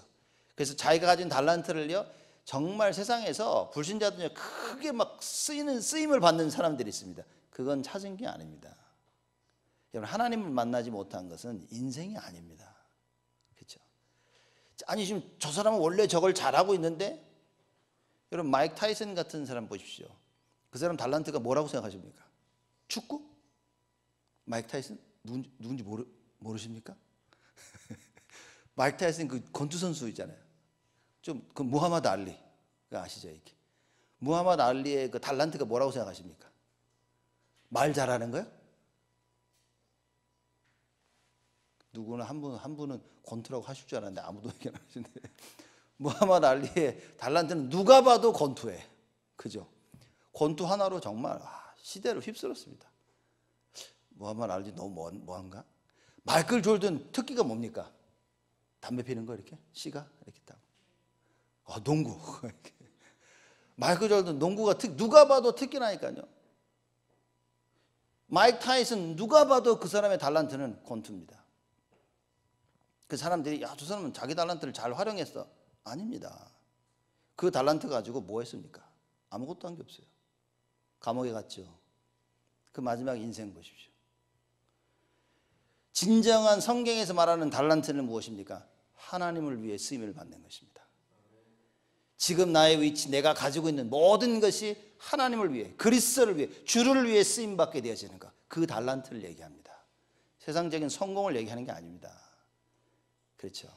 그래서 자기가 가진 달란트를요, 정말 세상에서 불신자들이 크게 막 쓰임을 받는 사람들이 있습니다. 그건 찾은 게 아닙니다. 여러분, 하나님을 만나지 못한 것은 인생이 아닙니다. 그렇죠? 아니, 지금 저 사람은 원래 저걸 잘하고 있는데, 여러분, 마이크 타이슨 같은 사람 보십시오. 그 사람 달란트가 뭐라고 생각하십니까? 축구? 마이크 타이슨? 누군지 모르십니까? 마이크 타이슨 그 권투 선수 있잖아요. 좀 그 무하마드 알리, 아시죠? 이렇게 무하마드 알리의 그 달란트가 뭐라고 생각하십니까? 말 잘하는 거요? 누구는 한 분은 권투라고 하실 줄 알았는데 아무도 얘기 안 하시는데, 무하마드 알리의 달란트는 누가 봐도 권투에, 그죠? 권투 하나로 정말 시대를 휩쓸었습니다. 무하마드 알리 너무 뭐한가? 마이클 조던 특기가 뭡니까? 담배 피는 거, 이렇게 씨가 이렇게 딱. 농구. 마이클 조던 농구가 누가 봐도 특기라니까요. 마이크 타이슨 누가 봐도 그 사람의 달란트는 권투입니다. 그 사람들이 저 사람은 자기 달란트를 잘 활용했어. 아닙니다. 그 달란트 가지고 뭐 했습니까? 아무것도 한 게 없어요. 감옥에 갔죠. 그 마지막 인생 보십시오. 진정한 성경에서 말하는 달란트는 무엇입니까? 하나님을 위해 쓰임을 받는 것입니다. 지금 나의 위치, 내가 가지고 있는 모든 것이 하나님을 위해, 그리스도를 위해, 주를 위해 쓰임받게 되어지는 것, 그 달란트를 얘기합니다. 세상적인 성공을 얘기하는 게 아닙니다. 그렇죠?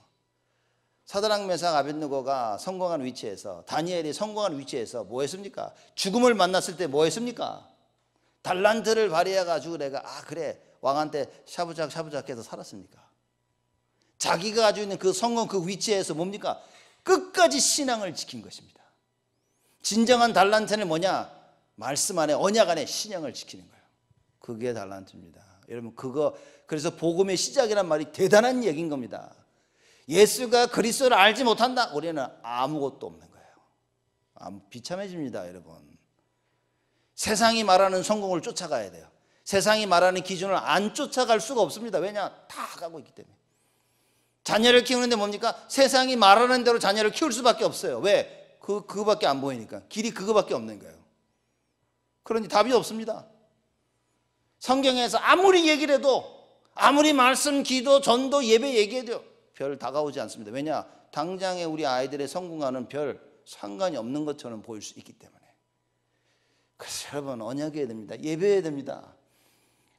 사드락, 메삭, 아벳느고가 성공한 위치에서, 다니엘이 성공한 위치에서 뭐 했습니까? 죽음을 만났을 때 뭐 했습니까? 달란트를 발휘해가지고 내가 그래 왕한테 샤부작 해서 살았습니까? 자기가 가지고 있는 그 성공, 그 위치에서 뭡니까? 끝까지 신앙을 지킨 것입니다. 진정한 달란트는 뭐냐? 말씀 안에, 언약 안에 신앙을 지키는 거예요. 그게 달란트입니다. 여러분 그래서 복음의 시작이란 말이 대단한 얘기인 겁니다. 예수가 그리스도를 알지 못한다, 우리는 아무것도 없는 거예요. 비참해집니다. 여러분, 세상이 말하는 성공을 쫓아가야 돼요. 세상이 말하는 기준을 안 쫓아갈 수가 없습니다. 왜냐? 다 가고 있기 때문에. 자녀를 키우는데 뭡니까? 세상이 말하는 대로 자녀를 키울 수밖에 없어요. 왜? 그거밖에 안 보이니까. 길이 그거밖에 없는 거예요. 그러니 답이 없습니다. 성경에서 아무리 얘기를 해도, 아무리 말씀, 기도, 전도, 예배 얘기해도 별 다가오지 않습니다. 왜냐? 당장에 우리 아이들의 성공과는 별 상관이 없는 것처럼 보일 수 있기 때문에. 그래서 여러분, 언약해야 됩니다. 예배해야 됩니다.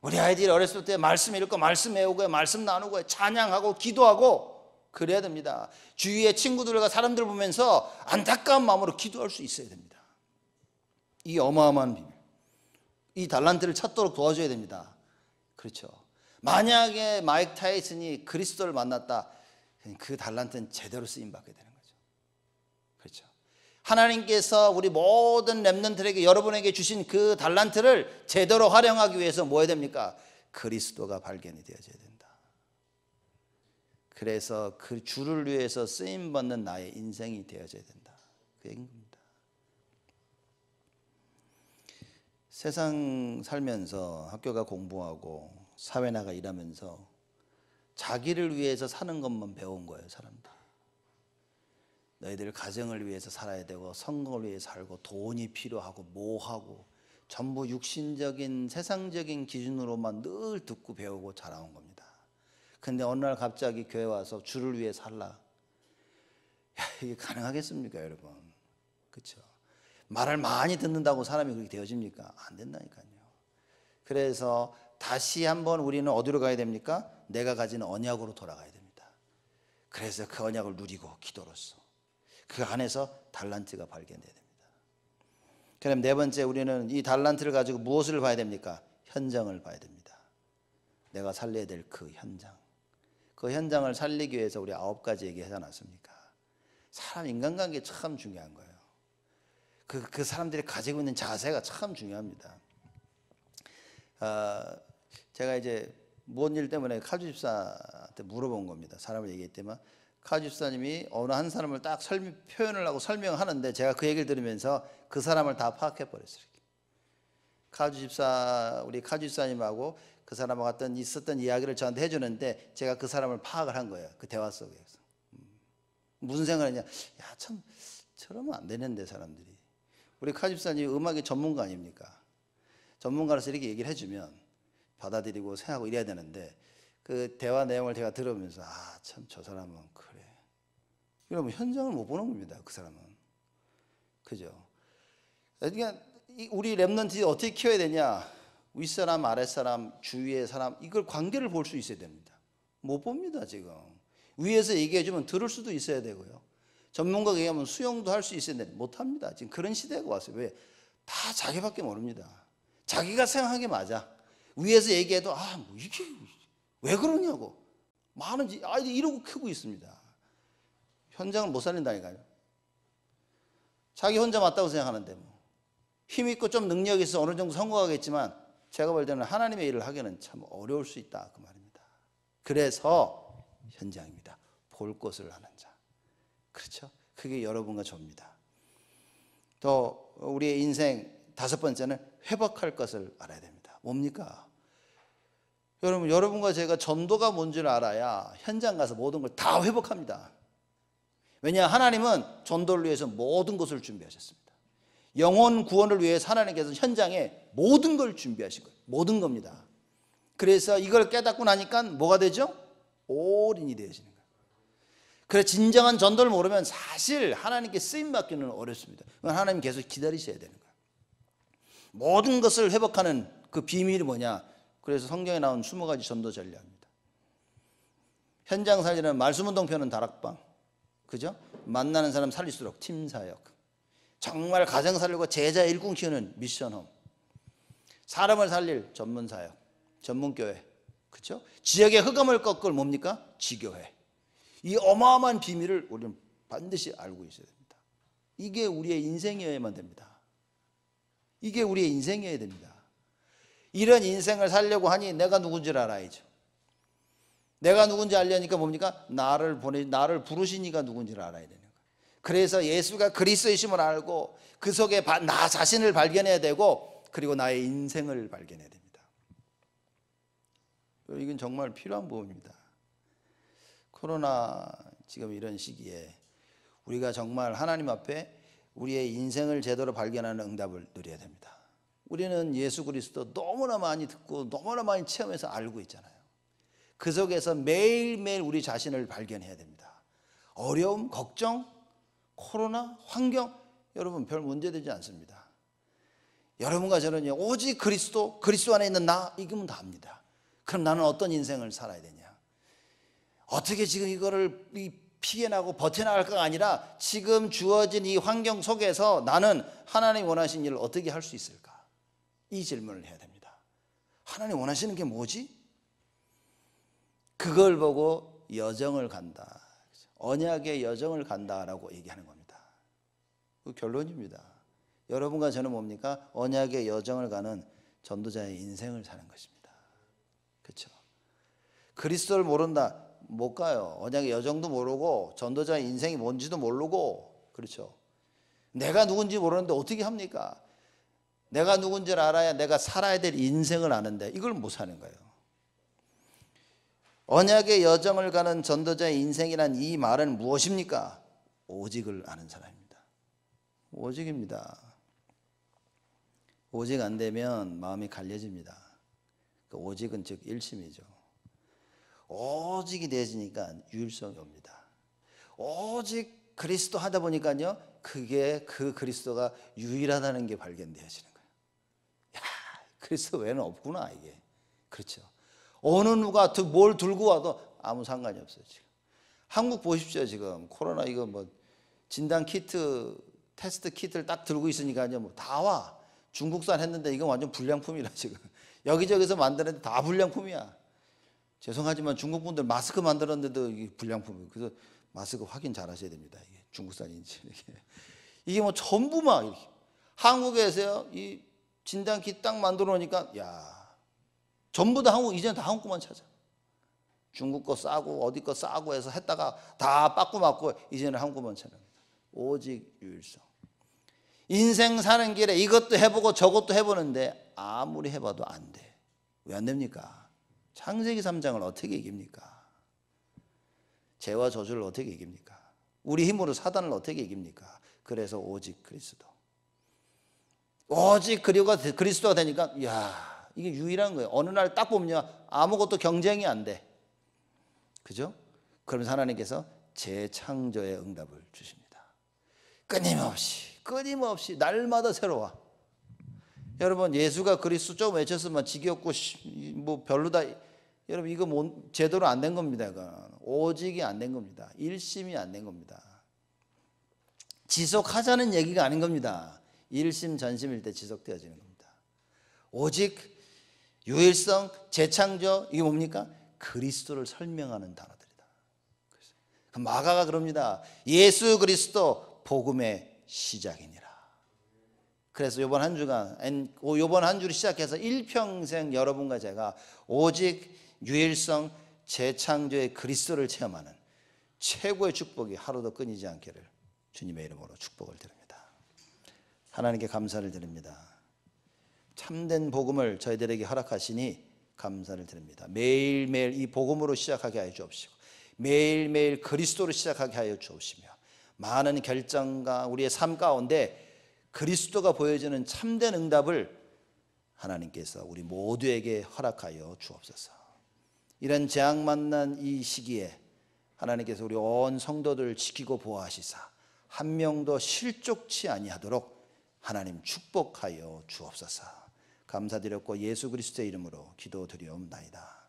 우리 아이들이 어렸을 때 말씀 읽고 말씀 외우고 말씀 나누고 찬양하고 기도하고 그래야 됩니다. 주위의 친구들과 사람들 보면서 안타까운 마음으로 기도할 수 있어야 됩니다. 이 어마어마한 비밀, 이 달란트를 찾도록 도와줘야 됩니다. 그렇죠. 만약에 마이크 타이슨이 그리스도를 만났다, 그 달란트는 제대로 쓰임받게 되는 거죠. 그렇죠. 하나님께서 우리 모든 렘넌트들에게, 여러분에게 주신 그 달란트를 제대로 활용하기 위해서 뭐 해야 됩니까? 그리스도가 발견이 되어져야 된다. 그래서 그 주를 위해서 쓰임받는 나의 인생이 되어져야 된다. 그 얘기인 겁니다. 세상 살면서 학교 가 공부하고 사회 나가 일하면서 자기를 위해서 사는 것만 배운 거예요, 사람들. 너희들 가정을 위해서 살아야 되고 성공을 위해 살고 돈이 필요하고 뭐하고 전부 육신적인 세상적인 기준으로만 늘 듣고 배우고 자라온 겁니다. 근데 어느 날 갑자기 교회 와서 주를 위해 살라. 야, 이게 가능하겠습니까, 여러분? 그렇죠? 말을 많이 듣는다고 사람이 그렇게 되어집니까? 안 된다니까요. 그래서 다시 한번 우리는 어디로 가야 됩니까? 내가 가진 언약으로 돌아가야 됩니다. 그래서 그 언약을 누리고 기도로서 그 안에서 달란트가 발견돼야 됩니다. 그럼 네 번째, 우리는 이 달란트를 가지고 무엇을 봐야 됩니까? 현장을 봐야 됩니다. 내가 살려야 될 그 현장. 그 현장을 살리기 위해서 우리 9가지 얘기하지 않았습니까? 사람 인간관계 참 중요한 거예요. 그 사람들이 가지고 있는 자세가 참 중요합니다. 제가 이제 뭔 일 때문에 칼주 집사한테 물어본 겁니다. 사람을 얘기했더만 칼주 집사님이 어느 한 사람을 딱 표현을 하고 설명하는데 제가 그 얘기를 들으면서 그 사람을 다 파악해 버렸어요. 우리 칼주 집사님하고 그 사람하고 있었던 이야기를 저한테 해주는데 제가 그 사람을 파악을 한 거예요. 그 대화 속에서. 무슨 생각을 했냐? 야, 참 저러면 안 되는데 사람들이. 우리 칼주 집사님이 음악의 전문가 아닙니까? 전문가로서 이렇게 얘기를 해주면 받아들이고 생각하고 이래야 되는데 그 대화 내용을 제가 들으면서 참 저 사람은 그래. 이러면 현장을 못 보는 겁니다. 그 사람은. 그죠? 그러니까 우리 렘넌트들이 어떻게 키워야 되냐? 윗사람, 아랫사람, 주위의 사람, 이걸 관계를 볼 수 있어야 됩니다. 못 봅니다, 지금. 위에서 얘기해주면 들을 수도 있어야 되고요. 전문가가 얘기하면 수용도 할 수 있어야 되는데 못합니다. 지금 그런 시대가 왔어요. 왜? 다 자기밖에 모릅니다. 자기가 생각한 게 맞아. 위에서 얘기해도 뭐 이게 왜 그러냐고. 많은 아이들이 이러고 크고 있습니다. 현장을 못 살린다니까요. 자기 혼자 맞다고 생각하는데 힘 있고 좀 능력이 있어 어느 정도 성공하겠지만 제가 볼 때는 하나님의 일을 하기는 참 어려울 수 있다, 그 말입니다. 그래서 현장입니다. 볼 것을 하는 자. 그렇죠? 그게 여러분과 저입니다. 또 우리의 인생 5번째는 회복할 것을 알아야 됩니다. 뭡니까? 여러분과 제가 전도가 뭔지를 알아야 현장 가서 모든 걸 다 회복합니다. 왜냐? 하나님은 전도를 위해서 모든 것을 준비하셨습니다. 영혼 구원을 위해서 하나님께서 현장에 모든 걸 준비하신 거예요. 모든 겁니다. 그래서 이걸 깨닫고 나니까 뭐가 되죠? 올인이 되어지는 거예요. 그래서 진정한 전도를 모르면 사실 하나님께 쓰임받기는 어렵습니다. 하나님 계속 기다리셔야 되는 거예요. 모든 것을 회복하는 그 비밀이 뭐냐? 그래서 성경에 나온 20가지 전도 전략입니다. 현장 살리는 말씀운동표는 다락방, 그죠? 만나는 사람 살릴수록 팀사역, 정말 가정 살리고 제자 일꾼 키우는 미션홈, 사람을 살릴 전문사역, 전문교회, 그죠? 지역의 흑암을 꺾을 뭡니까? 지교회. 이 어마어마한 비밀을 우리는 반드시 알고 있어야 됩니다. 이게 우리의 인생이어야만 됩니다. 이게 우리의 인생이어야 됩니다. 이런 인생을 살려고 하니 내가 누군지를 알아야죠. 내가 누군지 알려니까 뭡니까? 나를 부르신 이가 누군지를 알아야 되는 거예요. 그래서 예수가 그리스도이심을 알고 그 속에 나 자신을 발견해야 되고, 그리고 나의 인생을 발견해야 됩니다. 이건 정말 필요한 부분입니다. 코로나 지금 이런 시기에 우리가 정말 하나님 앞에 우리의 인생을 제대로 발견하는 응답을 누려야 됩니다. 우리는 예수 그리스도 너무나 많이 듣고 너무나 많이 체험해서 알고 있잖아요. 그 속에서 매일매일 우리 자신을 발견해야 됩니다. 어려움, 걱정, 코로나, 환경, 여러분 별 문제되지 않습니다. 여러분과 저는요, 오직 그리스도 안에 있는 나, 이거면 다 합니다. 그럼 나는 어떤 인생을 살아야 되냐? 어떻게 지금 이거를 피해나고 버텨나갈까가 아니라 지금 주어진 이 환경 속에서 나는 하나님 원하신 일을 어떻게 할 수 있을까? 이 질문을 해야 됩니다. 하나님 원하시는 게 뭐지? 그걸 보고 여정을 간다, 언약의 여정을 간다라고 얘기하는 겁니다. 그 결론입니다. 여러분과 저는 뭡니까? 언약의 여정을 가는 전도자의 인생을 사는 것입니다. 그렇죠? 그리스도를 모른다, 못 가요. 언약의 여정도 모르고 전도자의 인생이 뭔지도 모르고, 그렇죠? 내가 누군지 모르는데 어떻게 합니까? 내가 누군지를 알아야 내가 살아야 될 인생을 아는데 이걸 못 사는 거예요. 언약의 여정을 가는 전도자의 인생이란 이 말은 무엇입니까? 오직을 아는 사람입니다. 오직입니다. 오직 안 되면 마음이 갈려집니다. 그 오직은 즉 일심이죠. 오직이 되어지니까 유일성이 옵니다. 오직 그리스도 하다 보니까요, 그게 그 그리스도가 유일하다는 게 발견되어지는 거예요. 야, 그리스도 외에는 없구나, 이게. 그렇죠. 어느 누가 뭘 들고 와도 아무 상관이 없어요. 지금 한국 보십시오. 지금 코로나 이거 뭐 진단 키트, 테스트 키트를 딱 들고 있으니까요, 뭐 다 와. 중국산 했는데 이건 완전 불량품이라 지금 여기저기서 만드는데 다 불량품이야. 죄송하지만 중국 분들 마스크 만들었는데도 이게 불량품이에요. 그래서 마스크 확인 잘 하셔야 됩니다. 이게 중국산인지. 이게 뭐 전부 막 이렇게. 한국에서요, 이 진단키 딱 만들어 놓으니까, 야, 전부 다 이제는 다 한국 거만 찾아. 중국 거 싸고 어디 거 싸고 해서 했다가 다 빠꾸 맞고 이제는 한국 거만 찾아. 오직 유일성. 인생 사는 길에 이것도 해보고 저것도 해보는데 아무리 해봐도 안 돼. 왜 안 됩니까? 창세기 3장을 어떻게 이깁니까? 죄와 저주를 어떻게 이깁니까? 우리 힘으로 사단을 어떻게 이깁니까? 그래서 오직 그리스도. 오직 그리스도가 되니까, 이야, 이게 유일한 거예요. 어느 날 딱 보면 아무것도 경쟁이 안 돼. 그죠? 그러면서 하나님께서 재창조의 응답을 주십니다. 끊임없이 날마다 새로워. 여러분, 예수가 그리스도 좀 외쳤으면 지겹고 뭐 별로다. 여러분, 이거 제대로 안 된 겁니다. 이건 오직이 안 된 겁니다. 일심이 안 된 겁니다. 지속하자는 얘기가 아닌 겁니다. 일심 전심일 때 지속되어지는 겁니다. 오직, 유일성, 재창조, 이게 뭡니까? 그리스도를 설명하는 단어들이다. 마가가 그럽니다. 예수 그리스도 복음의 시작이니라. 그래서 이번 한 주를 시작해서 일평생 여러분과 제가 오직, 유일성, 재창조의 그리스도를 체험하는 최고의 축복이 하루도 끊이지 않기를 주님의 이름으로 축복을 드립니다. 하나님께 감사를 드립니다. 참된 복음을 저희들에게 허락하시니 감사를 드립니다. 매일매일 이 복음으로 시작하게 하여 주옵시고 매일매일 그리스도로 시작하게 하여 주옵시며 많은 결정과 우리의 삶 가운데 그리스도가 보여주는 참된 응답을 하나님께서 우리 모두에게 허락하여 주옵소서. 이런 재앙 만난 이 시기에 하나님께서 우리 온 성도들을 지키고 보호하시사 한 명도 실족치 아니하도록 하나님 축복하여 주옵소서. 감사드렸고 예수 그리스도의 이름으로 기도드리옵나이다.